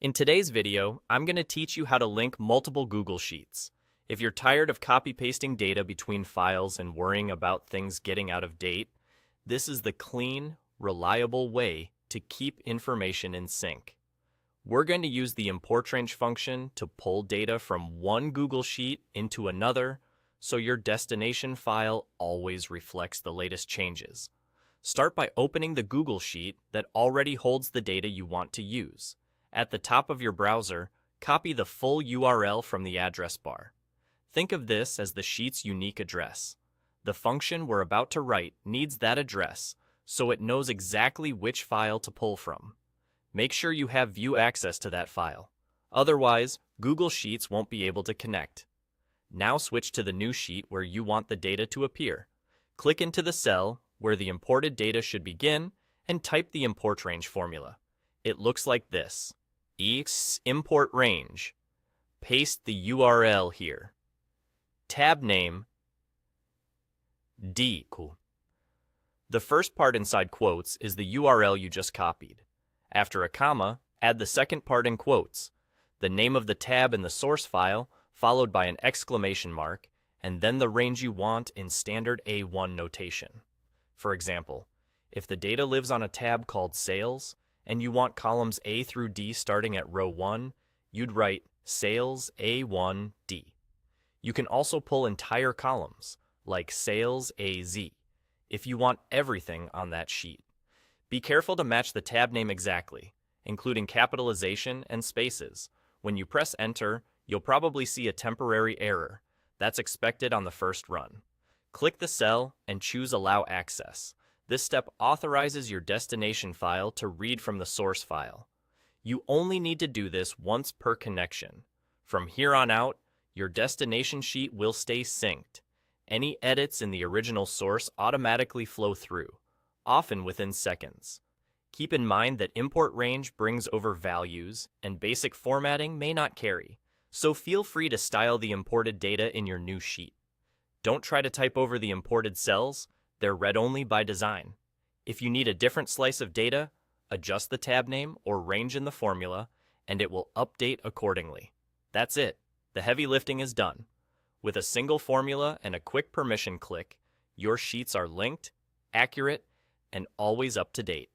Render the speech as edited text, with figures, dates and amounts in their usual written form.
In today's video, I'm going to teach you how to link multiple Google Sheets. If you're tired of copy-pasting data between files and worrying about things getting out of date, this is the clean, reliable way to keep information in sync. We're going to use the importrange function to pull data from one Google Sheet into another, so your destination file always reflects the latest changes. Start by opening the Google Sheet that already holds the data you want to use. At the top of your browser, copy the full URL from the address bar. Think of this as the sheet's unique address. The function we're about to write needs that address, so it knows exactly which file to pull from. Make sure you have view access to that file. Otherwise, Google Sheets won't be able to connect. Now switch to the new sheet where you want the data to appear. Click into the cell where the imported data should begin and type the import range formula. It looks like this. Import range. Paste the URL here. Tab name D. The first part inside quotes is the URL you just copied. After a comma, add the second part in quotes, the name of the tab in the source file, followed by an exclamation mark, and then the range you want in standard A1 notation. For example, if the data lives on a tab called Sales, and you want columns A through D starting at row 1, you'd write Sales A1D. You can also pull entire columns, like Sales AZ, if you want everything on that sheet. Be careful to match the tab name exactly, including capitalization and spaces. When you press Enter, you'll probably see a temporary error. That's expected on the first run. Click the cell and choose Allow Access. This step authorizes your destination file to read from the source file. You only need to do this once per connection. From here on out, your destination sheet will stay synced. Any edits in the original source automatically flow through, often within seconds. Keep in mind that import range brings over values, and basic formatting may not carry, so feel free to style the imported data in your new sheet. Don't try to type over the imported cells. They're read-only by design. If you need a different slice of data, adjust the tab name or range in the formula, and it will update accordingly. That's it. The heavy lifting is done. With a single formula and a quick permission click, your sheets are linked, accurate, and always up to date.